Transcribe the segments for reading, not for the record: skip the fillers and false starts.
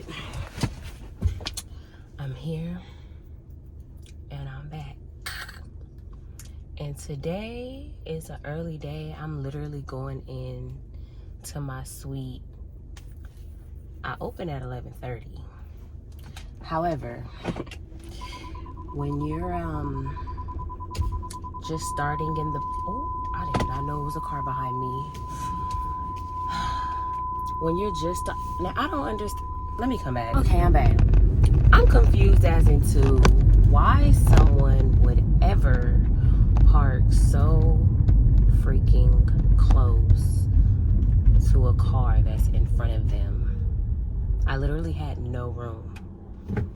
but I'm here and I'm back. And today is an early day. I'm literally going in to my suite. I open at 11:30. However, when you're just starting in the, oh, I did not know it was a car behind me. When you're just, now I don't understand. Let me come back. Okay, I'm back. I'm confused as into why someone would ever park so freaking close to a car that's in front of them. I literally had no room.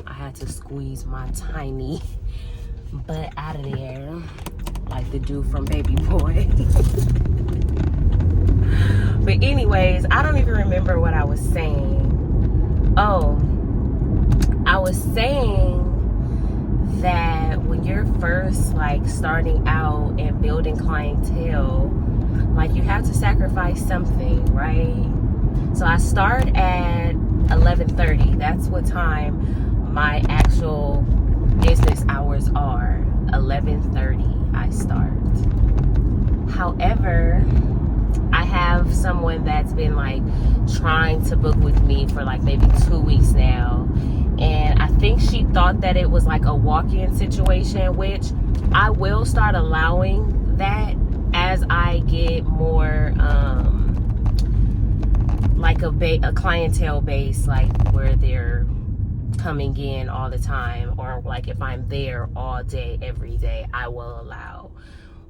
I had to squeeze my tiny butt out of there like the dude from Baby Boy. But anyways, I don't even remember what I was saying. Oh, I was saying that when you're first like starting out and building clientele, like you have to sacrifice something, right? So I start at 11:30. That's what time my actual business hours are. 11:30 I start. However, I have someone that's been like trying to book with me for like maybe 2 weeks now, and I think she thought that it was like a walk-in situation, which I will start allowing that as I get more like a clientele base, like where they're coming in all the time, or like if I'm there all day every day, I will allow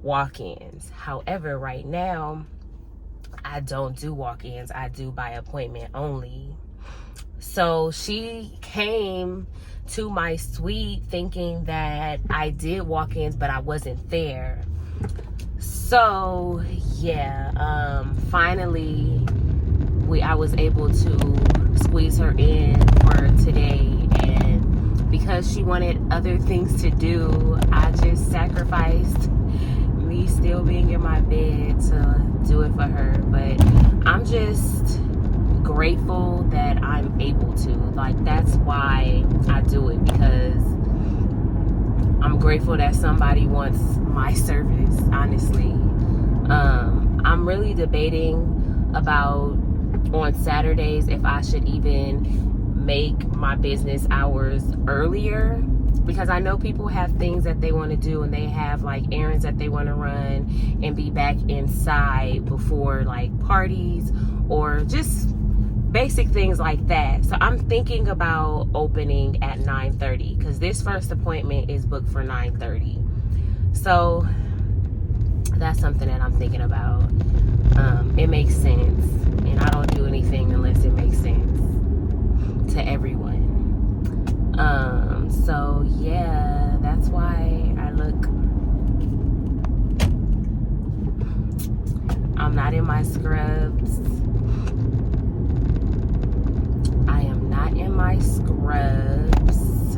walk-ins. However, right now I don't do walk-ins. I do by appointment only. So she came to my suite thinking that I did walk-ins, but I wasn't there. So yeah, finally I was able to squeeze her in for today, and because she wanted other things to do, I just sacrificed me still being in my bed to do it for her. But I'm just grateful that I'm able to. Like, that's why I do it, because I'm grateful that somebody wants my service, honestly. I'm really debating about on Saturdays if I should even make my business hours earlier, because I know people have things that they want to do, and they have like errands that they want to run and be back inside before like parties or just basic things like that. So I'm thinking about opening at 9:30, because this first appointment is booked for 9:30. So that's something that I'm thinking about. It makes sense, and I don't do anything unless it makes sense to everyone. So yeah, that's why I look, I'm not in my scrubs. I am not in my scrubs,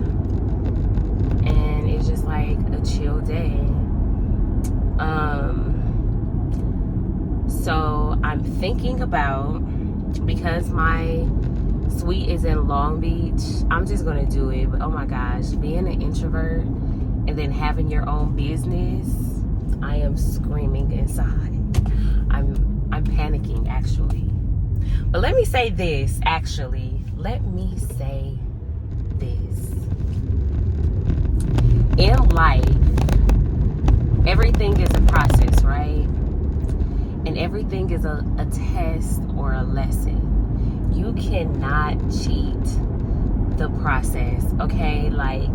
and it's just like a chill day. So I'm thinking about, because my suite is in Long Beach, I'm just gonna do it. But oh my gosh, being an introvert and then having your own business, I am screaming inside. I'm panicking, actually. But let me say this, actually. Let me say this. In life, everything is a process, right? And everything is a test or a lesson. You cannot cheat the process, okay? Like,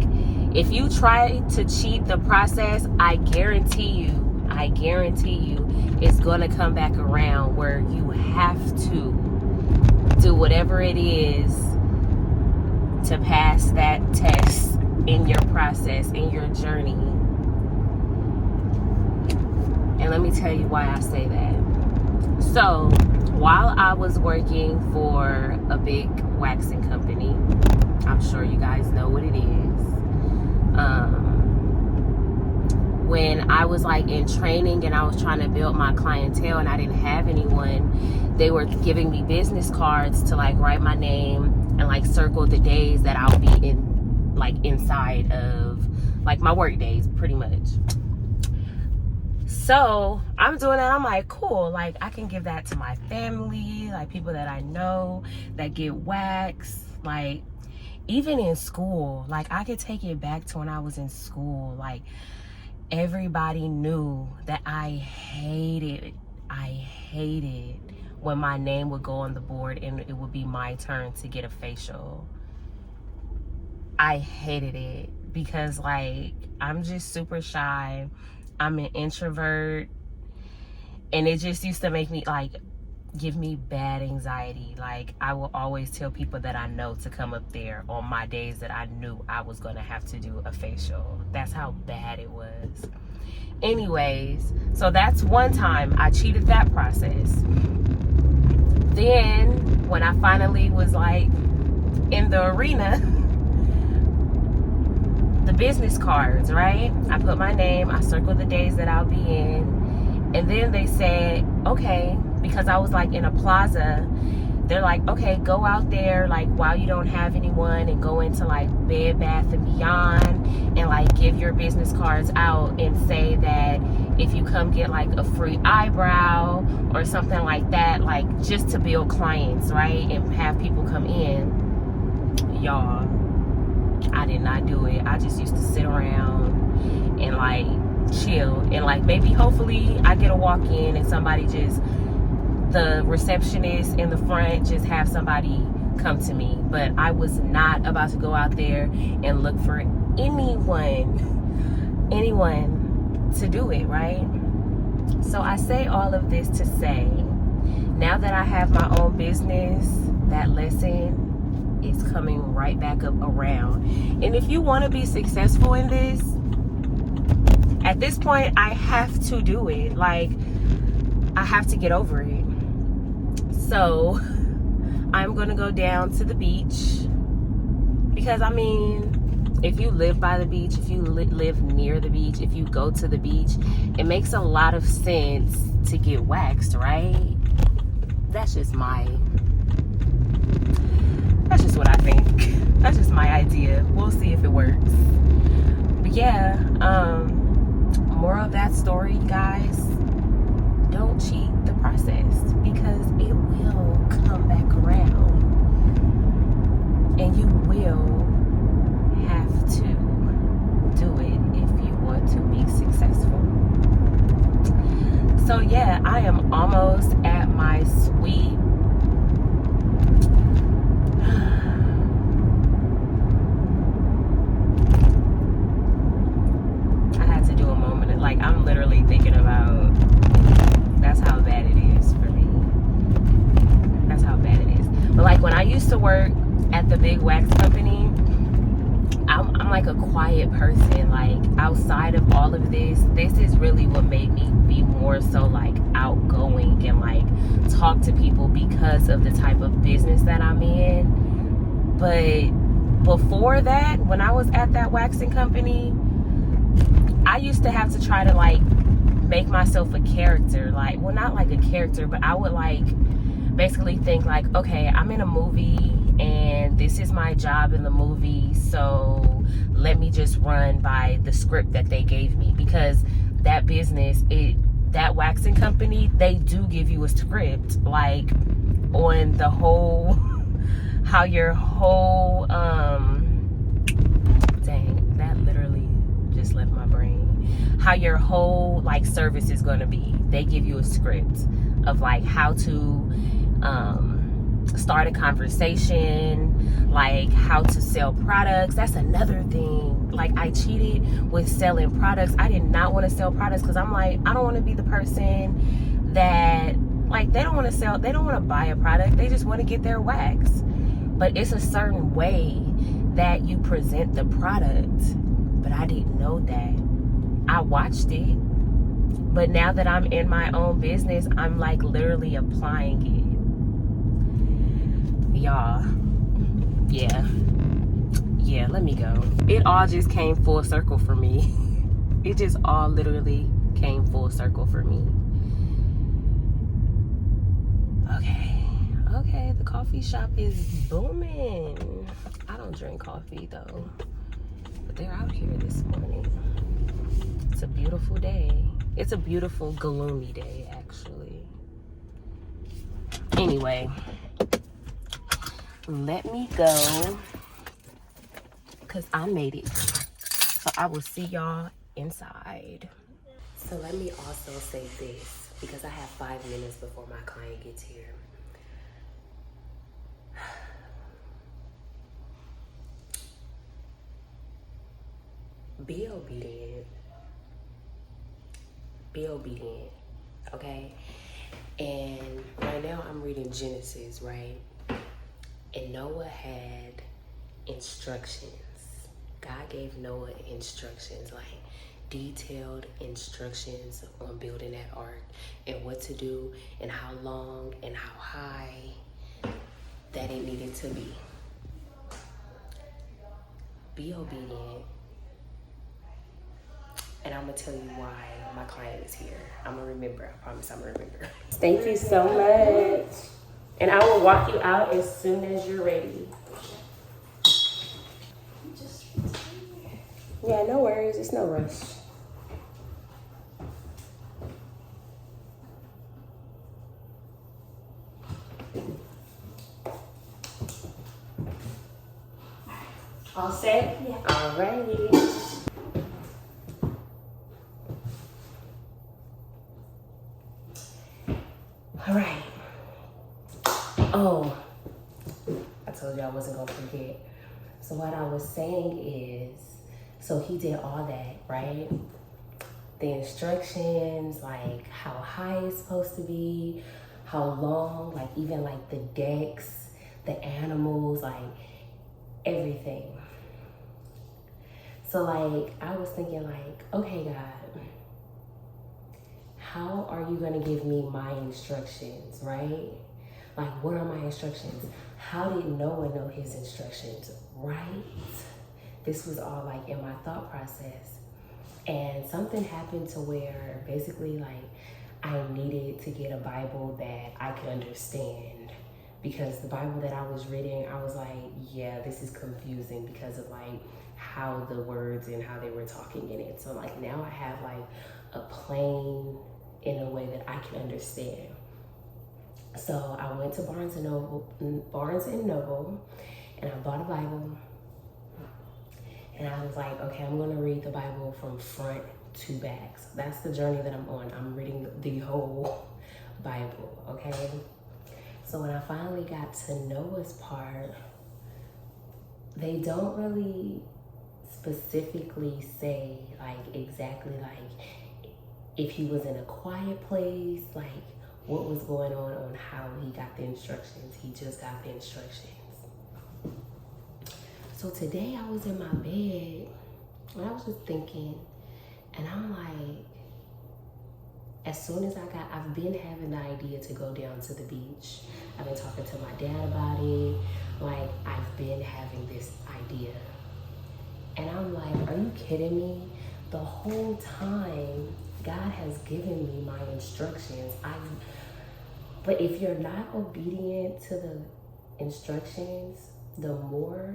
if you try to cheat the process, I guarantee you, it's gonna come back around where you have to do whatever it is to pass that test in your process, in your journey. And let me tell you why I say that. So, while I was working for a big waxing company, I'm sure you guys know what it is. When I was like in training and I was trying to build my clientele and I didn't have anyone, they were giving me business cards to like write my name and like circle the days that I'll be in, like inside of like my work days pretty much. So I'm doing that. I'm like, cool, like I can give that to my family, like people that I know that get waxed. Like even in school, like I could take it back to when I was in school. Like everybody knew that I hated when my name would go on the board and it would be my turn to get a facial. I hated it because like I'm just super shy. I'm an introvert, and it just used to make me like give me bad anxiety. Like I will always tell people that I know to come up there on my days that I knew I was gonna have to do a facial. That's how bad it was. Anyways, so that's one time I cheated that process. Then when I finally was like in the arena, the business cards, right? I put my name, I circled the days that I'll be in, and then they said, okay, because I was like in a plaza, they're like, okay, go out there like while you don't have anyone and go into like Bed Bath and Beyond and like give your business cards out and say that if you come get like a free eyebrow or something like that, like just to build clients, right? And have people come in. Y'all, I did not do it. I just used to sit around and like chill and like maybe hopefully I get a walk in and somebody just, the receptionist in the front, just have somebody come to me. But I was not about to go out there and look for anyone to do it, right? So I say all of this to say, now that I have my own business, that lesson is coming right back up around. And if you want to be successful in this, at this point I have to do it. Like I have to get over it. So I'm gonna go down to the beach, because I mean, if you live by the beach, if you live near the beach, if you go to the beach, it makes a lot of sense to get waxed, right? That's just what I think. That's just my idea. We'll see if it works. But yeah, moral of that story, guys, don't cheat the process, because it will come back around and you will have to do it if you want to be successful. So yeah, I am almost at my sweet like I'm literally thinking about, that's how bad it is for me. That's how bad it is. But like when I used to work at the big wax company, I'm like a quiet person. Like outside of all of this is really what made me be more so like outgoing and like talk to people because of the type of business that I'm in. But before that, when I was at that waxing company, I used to have to try to like make myself a character. Like, well, not like a character, but I would like basically think like, okay, I'm in a movie and this is my job in the movie, so let me just run by the script that they gave me. Because that business, that waxing company, they do give you a script, like on the whole, how your whole, dang, that literally just left my brain. How your whole like service is going to be. They give you a script of like how to start a conversation, like how to sell products. That's another thing. Like I cheated with selling products. I did not want to sell products because I'm like, I don't want to be the person that like they don't want to buy a product. They just want to get their wax. But it's a certain way that you present the product. But I didn't know that. I watched it, but now that I'm in my own business, I'm like literally applying it. Y'all, yeah, let me go. It all just came full circle for me. It just all literally came full circle for me. Okay, the coffee shop is booming. I don't drink coffee though, but they're out here this morning. It's a beautiful day. It's a beautiful, gloomy day, actually. Anyway, let me go because I made it. So I will see y'all inside. So let me also say this because I have 5 minutes before my client gets here. Be obedient. Be obedient, okay? And right now I'm reading Genesis, right? And Noah had instructions. God gave Noah instructions, like detailed instructions on building that ark and what to do and how long and how high that it needed to be. Be obedient. And I'm gonna tell you why my client is here. I'm gonna remember, I promise I'm gonna remember. Thank you so much. And I will walk you out as soon as you're ready. Yeah, no worries, it's no rush. All set? Yeah. Alrighty. All right. Oh, I told you I wasn't gonna forget. So what I was saying is, so he did all that, right? The instructions, like how high it's supposed to be, how long, like even like the decks, the animals, like everything. So like, I was thinking like, okay, God, how are you gonna give me my instructions, right? Like, what are my instructions? How did Noah know his instructions, right? This was all like in my thought process. And something happened to where basically like I needed to get a Bible that I could understand, because the Bible that I was reading, I was like, yeah, this is confusing because of like how the words and how they were talking in it. So like now I have like a plain in a way that I can understand. So I went to Barnes and Noble, and I bought a Bible. And I was like, okay, I'm gonna read the Bible from front to back. So that's the journey that I'm on. I'm reading the whole Bible, okay? So when I finally got to Noah's part, they don't really specifically say like exactly like if he was in a quiet place, like what was going on how he got the instructions. He just got the instructions. So today I was in my bed and I was just thinking, and I'm like, as soon as I've been having the idea to go down to the beach. I've been talking to my dad about it. Like, I've been having this idea. And I'm like, are you kidding me? The whole time, God has given me my instructions. But if you're not obedient to the instructions, the more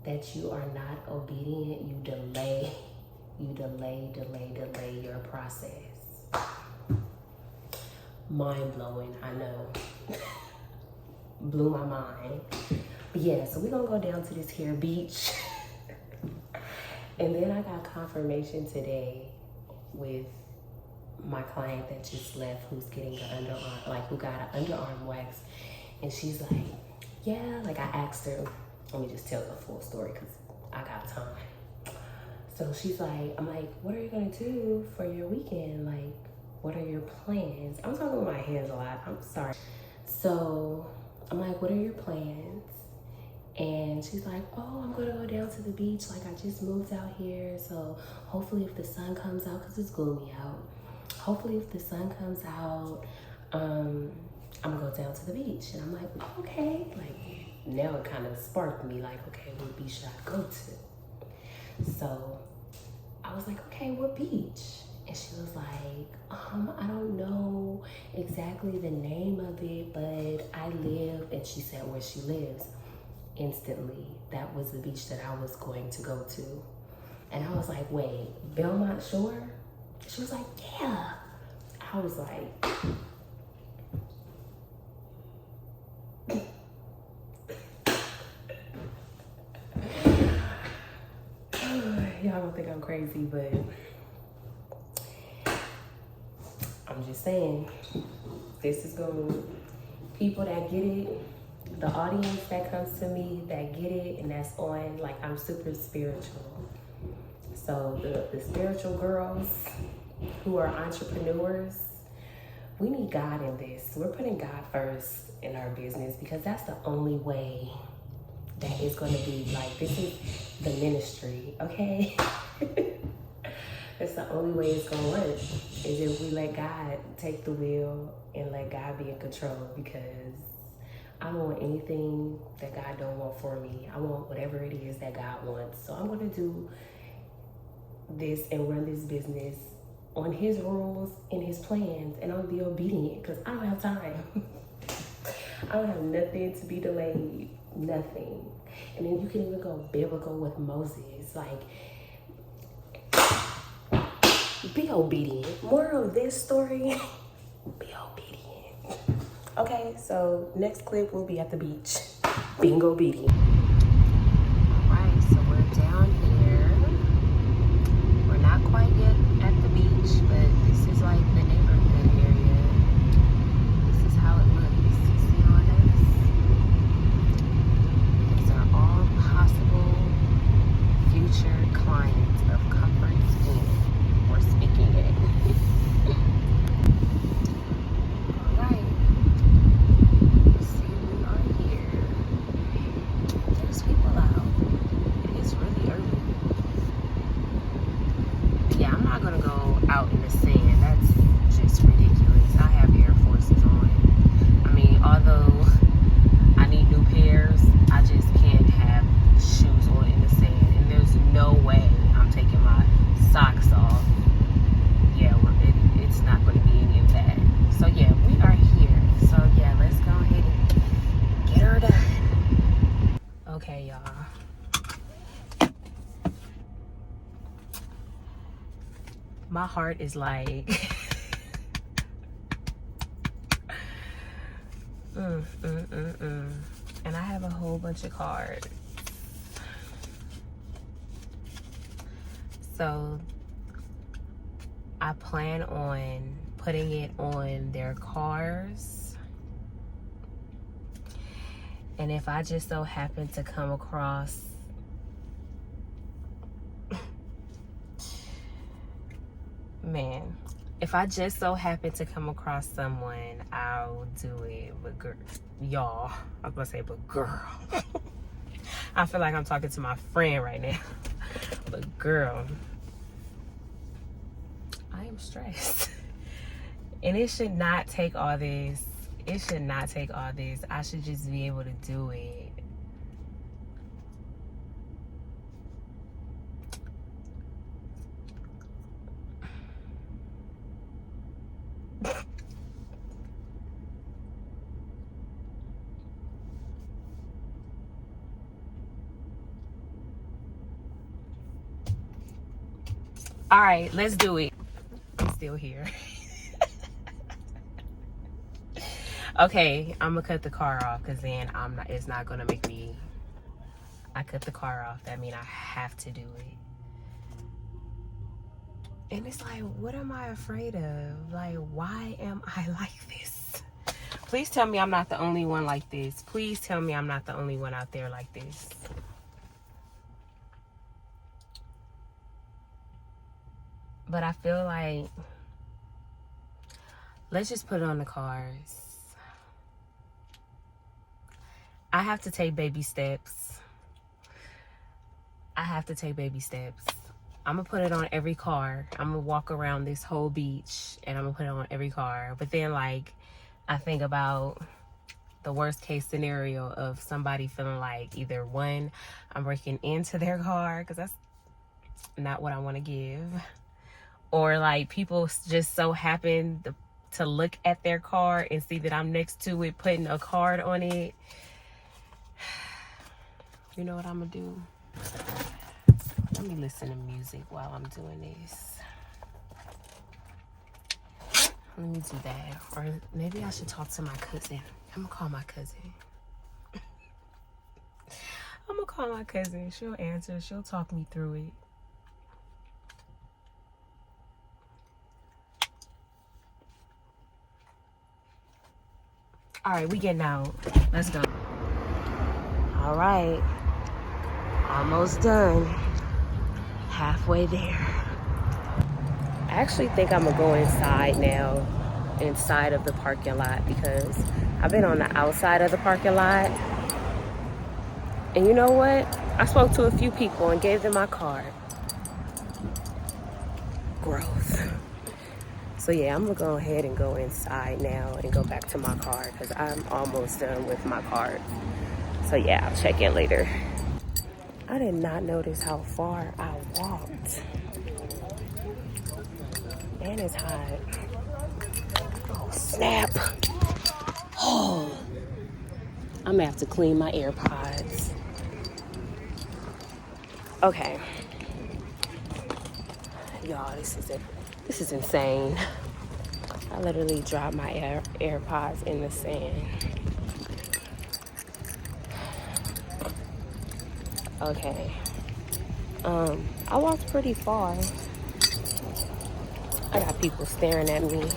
that you are not obedient, you delay your process. Mind blowing, I know. Blew my mind. But yeah, so we're gonna go down to this here beach. And then I got confirmation today with my client that just left, who's getting an underarm, like who got an underarm wax. And she's like, yeah, like I asked her, let me just tell the full story because I got time. So she's like, I'm like, what are you gonna do for your weekend? Like, what are your plans? I'm talking with my hands a lot, I'm sorry. So I'm like, what are your plans? And she's like, oh, I'm gonna go down to the beach. Like, I just moved out here. So hopefully if the sun comes out, because it's gloomy out, hopefully if the sun comes out, I'm gonna go down to the beach. And I'm like, okay. Like, now it kind of sparked me, like, okay, what beach should I go to? So I was like, okay, what beach? And she was like, I don't know. exactly the name of it, but I live, and she said where she lives. Instantly, that was the beach that I was going to go to. And I was like, wait, Belmont Shore? She was like, yeah. I was like, y'all don't think I'm crazy, but I'm just saying, this is going, people that get it, the audience that comes to me that get it, and that's on, like, I'm super spiritual. So the spiritual girls who are entrepreneurs, we need God in this. We're putting God first in our business because that's the only way that it's going to be. Like, this is the ministry, okay? That's the only way it's going to work, is if we let God take the wheel and let God be in control, because I don't want anything that God don't want for me. I want whatever it is that God wants. So I'm going to do this and run this business on his rules and his plans, and I'll be obedient because I don't have time. I don't have nothing to be delayed, nothing. And then you can even go biblical with Moses, like, be obedient. Moral of this story, be obedient. Okay, so next clip will be at the beach, being obedient. All right, so we're down here. We're not quite yet at the beach, but this is like the neighborhood area. This is how it looks. You see all this? These are all possible future clients of Comfort Skin. We're speaking it. All right. Let's see, we are here. There's people out. It's really early. Yeah, I'm not gonna go out in the sand. That's just ridiculous. I have Air Forces on. I mean, although I need new pairs, I just can't have shoes on in the sand. And there's no way I'm taking my socks off. Yeah, it's not gonna be any of that. So yeah, we are here. So yeah, let's go ahead and get her done. Okay, y'all. My heart is like, and I have a whole bunch of cards. So I plan on putting it on their cars. And if I just so happen to come across if I just so happen to come across someone, I'll do it. But y'all, I was gonna say, but girl, I feel like I'm talking to my friend right now. But girl, I am stressed. And it should not take all this. It should not take all this. I should just be able to do it. All right, let's do it. I'm still here. Okay, I'm gonna cut the car off because then it's not gonna make me. I cut the car off. That means I have to do it. And it's like, what am I afraid of? Like, why am I like this? Please tell me I'm not the only one like this. Please tell me I'm not the only one out there like this. But I feel like, let's just put it on the cars. I have to take baby steps. I have to take baby steps. I'm gonna put it on every car. I'm gonna walk around this whole beach and I'm gonna put it on every car. But then, like, I think about the worst case scenario of somebody feeling like either one, I'm breaking into their car, because that's not what I want to give. Or like people just so happen to look at their card and see that I'm next to it putting a card on it. You know what I'm gonna do? Let me listen to music while I'm doing this. Let me do that. Or maybe I should talk to my cousin. I'm gonna call my cousin. I'm gonna call my cousin. She'll answer. She'll talk me through it. All right, we getting out. Let's go. All right. Almost done. Halfway there. I actually think I'm gonna go inside now, inside of the parking lot, because I've been on the outside of the parking lot. And you know what? I spoke to a few people and gave them my card. Growth. So yeah, I'm gonna go ahead and go inside now and go back to my car because I'm almost done with my card. So yeah, I'll check in later. I did not notice how far I walked. And it's hot. Oh, snap. Oh, I'm gonna have to clean my AirPods. Okay. Y'all, this is insane. I literally dropped my AirPods in the sand. Okay. I walked pretty far. I got people staring at me.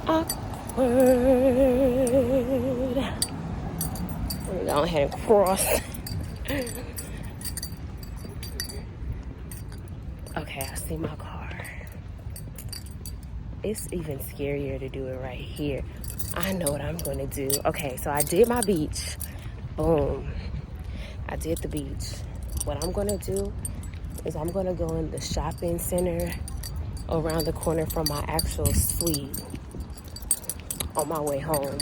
Awkward. Let me go ahead and cross. Okay, I see my car. It's even scarier to do it right here. I know what I'm gonna do. Okay, so I did my beach. Boom. I did the beach. What I'm gonna do is I'm gonna go in the shopping center around the corner from my actual suite on my way home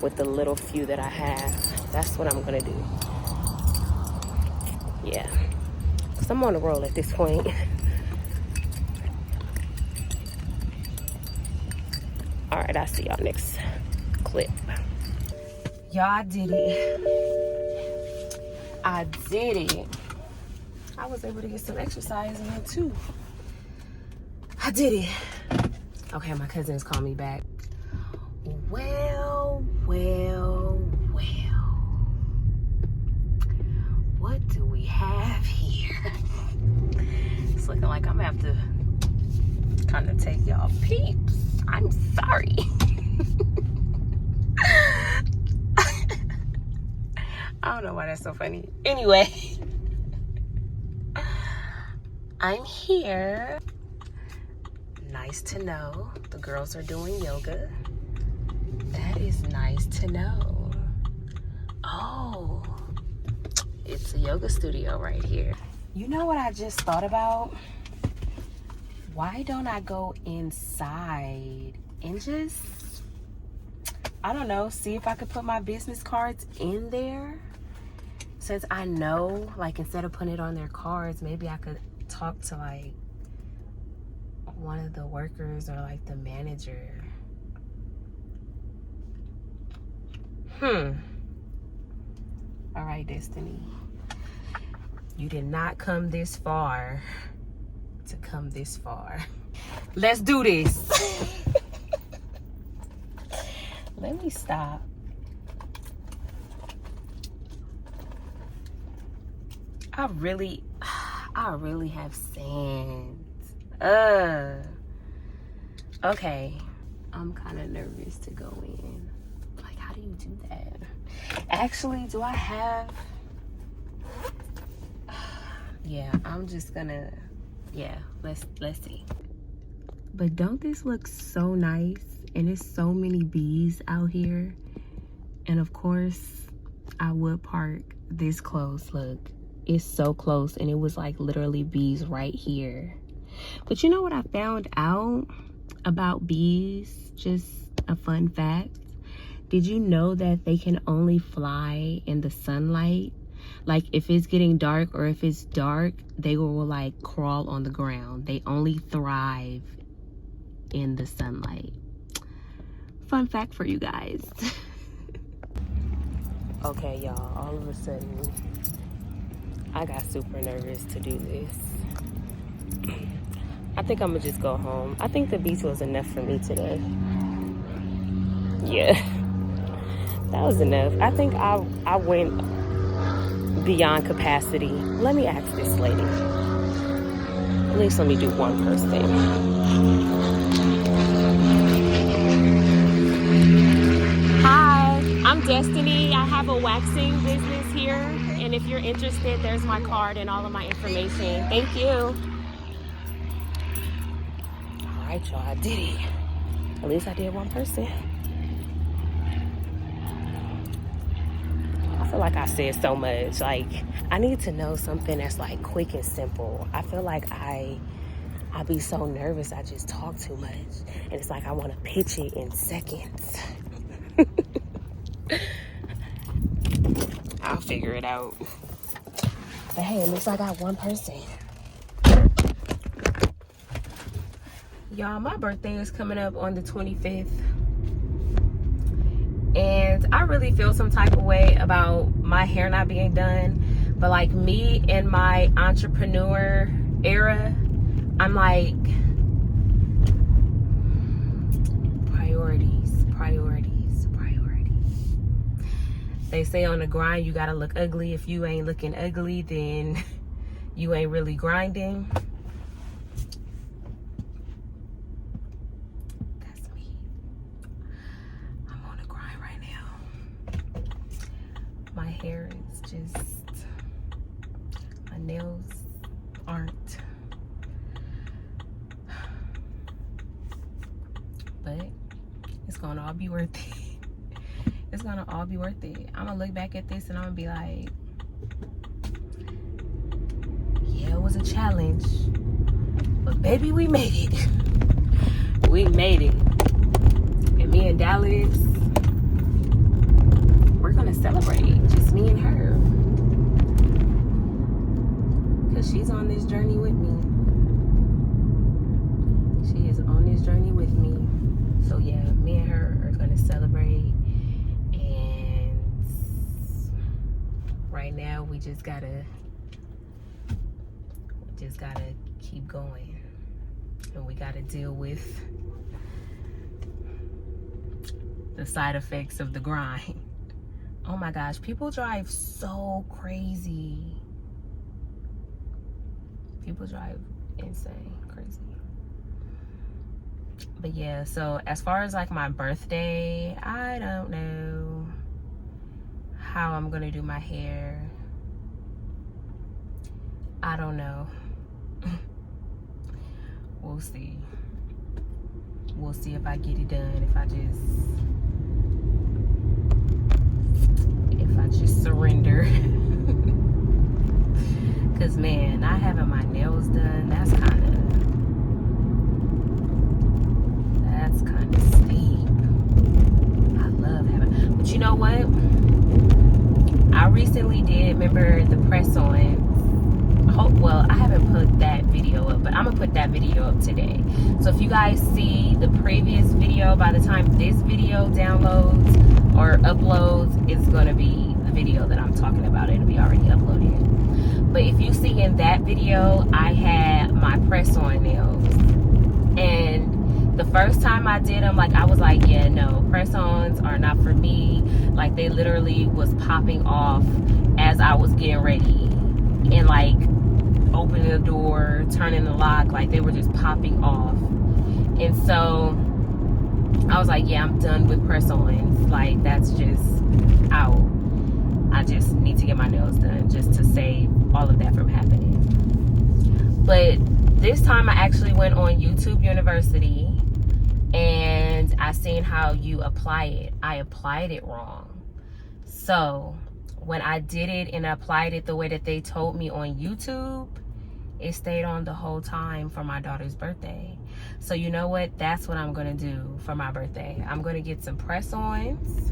with the little few that I have. That's what I'm gonna do. Yeah, because I'm on the roll at this point. All right, I'll see y'all next clip. Y'all, I did it. I did it. I was able to get some exercise in too. I did it. Okay, my cousin is calling me back. Well. What do we have here? It's looking like I'm gonna have to kind of take y'all peeps. I'm sorry. I don't know why that's so funny. Anyway, I'm here. Nice to know. The girls are doing yoga. That is nice to know. Oh, it's a yoga studio right here. You know what I just thought about? Why don't I go inside and just, I don't know, see if I could put my business cards in there? Since I know, like, instead of putting it on their cards, maybe I could talk to, like, one of the workers or, like, the manager. All right, Destiny. You did not come this far to come this far. Let's do this. Let me stop. I really have sand. Okay. I'm kind of nervous to go in. Like, how do you do that? Actually, do I have... Yeah, I'm just gonna... Yeah, let's see. But don't this look so nice? And there's so many bees out here. And of course, I would park this close. Look, it's so close. And it was like literally bees right here. But you know what I found out about bees? Just a fun fact. Did you know that they can only fly in the sunlight? Like if it's getting dark or if it's dark, they will like crawl on the ground. They only thrive in the sunlight. Fun fact for you guys. Okay, y'all, all of a sudden I got super nervous to do this. I think I'm gonna just go home. I think the beach was enough for me today. Yeah, that was enough. I think I went beyond capacity. Let me ask this lady. At least let me do one person. Hi, I'm Destiny. I have a waxing business here, and if you're interested, there's my card and all of my information. Thank you. All right, y'all, I did it. At least I did one person. I feel like I said so much. Like, I need to know something that's like quick and simple. I feel like I be so nervous I just talk too much, and it's like I want to pitch it in seconds. I'll figure it out. But hey, it looks like I got one person. Y'all, my birthday is coming up on the 25th. And I really feel some type of way about my hair not being done. But like me in my entrepreneur era, I'm like, priorities. They say on the grind, you gotta look ugly. If you ain't looking ugly, then you ain't really grinding. That's me. I'm on a grind right now. My hair is just, my nails aren't. But it's gonna all be worth it. It's gonna all be worth it. I'm gonna look back at this and I'm gonna be like, yeah, it was a challenge, but baby, we made it. We made it. And me and Dallas, we're gonna celebrate, just me and her, because she's on this journey with me. She is on this journey with me. So yeah, me and her are gonna celebrate. Right now, we just gotta keep going, and we gotta deal with the side effects of the grind. Oh my gosh, people drive so crazy. People drive insane, crazy. But yeah, so as far as like my birthday, I don't know how I'm gonna do my hair. I don't know. We'll see. We'll see if I get it done. If I just surrender. Cause man, not having my nails done, that's kind of steep. I love having, but you know what? I recently did, remember the press-ons? Well, I haven't put that video up, but I'm gonna put that video up today. So if you guys see the previous video, by the time this video downloads or uploads, it's gonna be the video that I'm talking about. It'll be already uploaded. But if you see in that video, I had my press-on nails. And the first time I did them, like I was like, yeah, no, press-ons are not for me. Like they literally was popping off as I was getting ready, and like opening the door, turning the lock, like they were just popping off. And so I was like, yeah, I'm done with press-ons. Like that's just out. I just need to get my nails done just to save all of that from happening. But this time I actually went on YouTube University and I seen how you apply it. I applied it wrong. So when I did it and applied it the way that they told me on YouTube, it stayed on the whole time for my daughter's birthday. So you know what? That's what I'm gonna do for my birthday. I'm gonna get some press-ons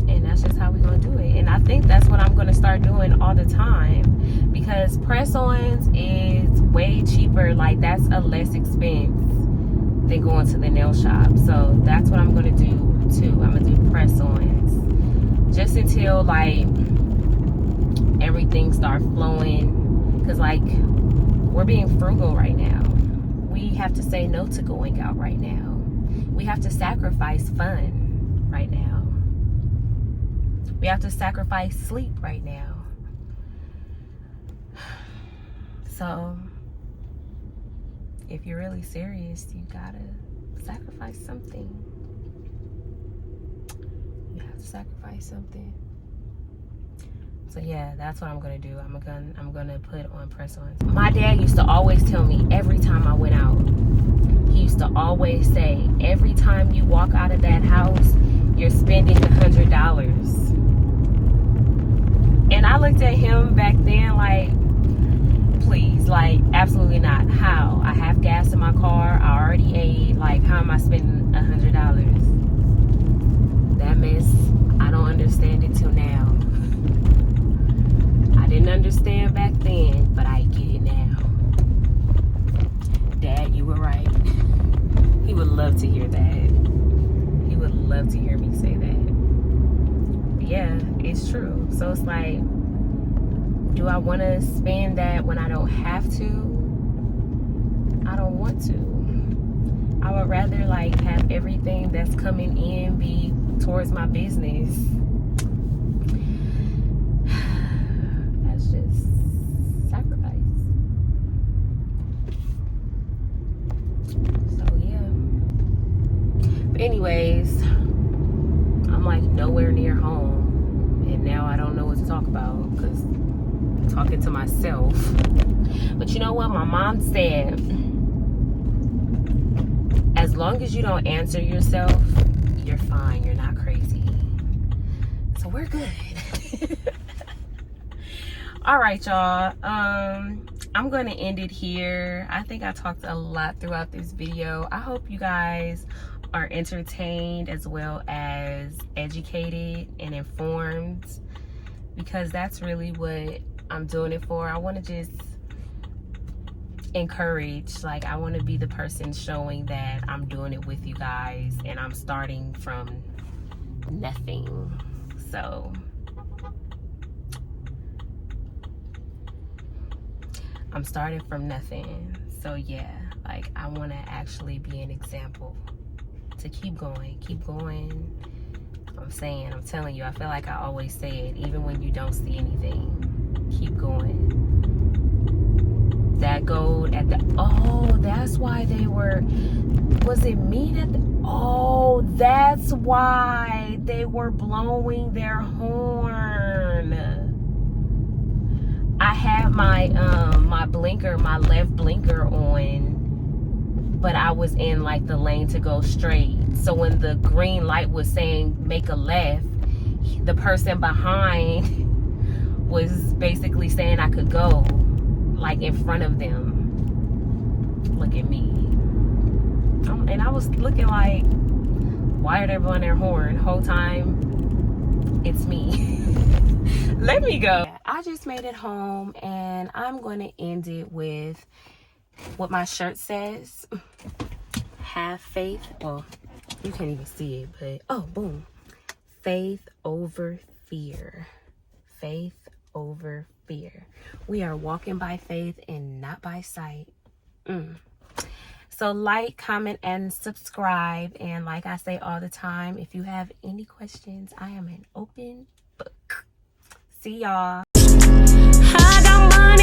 And that's just how we're gonna do it. And I think that's what I'm gonna start doing all the time, because press-ons is way cheaper. Like, that's a less expense than going to the nail shop. So that's what I'm gonna do too. I'm gonna do press-ons just until like everything starts flowing, because like we're being frugal right now. We have to say no to going out right now. We have to sacrifice fun right now. We have to sacrifice sleep right now. So if you're really serious, you gotta sacrifice something. You have to sacrifice something. So yeah, that's what I'm gonna do. I'm gonna put on press-ons. My dad used to always tell me every time I went out, he used to always say, every time you walk out of that house, you're spending $100. And I looked at him back then like, please, like, absolutely not. How? I have gas in my car. I already ate. Like, how am I spending $100? That mess, I don't understand it till now. I didn't understand back then, but I get it now. Dad, you were right. He would love to hear that. He would love to hear me say that. But yeah, it's true. So it's like, do I want to spend that when I don't have to? I don't want to. I would rather like have everything that's coming in be towards my business. That's just sacrifice. So yeah. But anyways, I'm like nowhere near home, and now I don't know what to talk about because I'm talking to myself. But you know what? My mom said, as long as you don't answer yourself, you're fine. You're not crazy. So we're good. All right, y'all. I'm going to end it here. I think I talked a lot throughout this video. I hope you guys are entertained as well as educated and informed, because that's really what I'm doing it for. I want to just encourage, like, I want to be the person showing that I'm doing it with you guys and I'm starting from nothing. So I'm starting from nothing. So yeah, like, I want to actually be an example to keep going. I'm telling you, I feel like I always say it, even when you don't see anything, keep going. That gold at the, oh, that's why they were, was it meat at the, oh, that's why they were blowing their horn. I had my my blinker, my left blinker on, but I was in like the lane to go straight. So when the green light was saying make a left, the person behind was basically saying I could go, like, in front of them. Look at me. And I was looking like, why are they blowing their horn? Whole time, it's me. Let me go. I just made it home, and I'm going to end it with what my shirt says. Have faith. Well, you can't even see it, but oh, boom. Faith over fear. Faith over fear. We are walking by faith and not by sight. So like, comment, and subscribe. And like I say all the time, if you have any questions, I am an open book. See y'all. I got my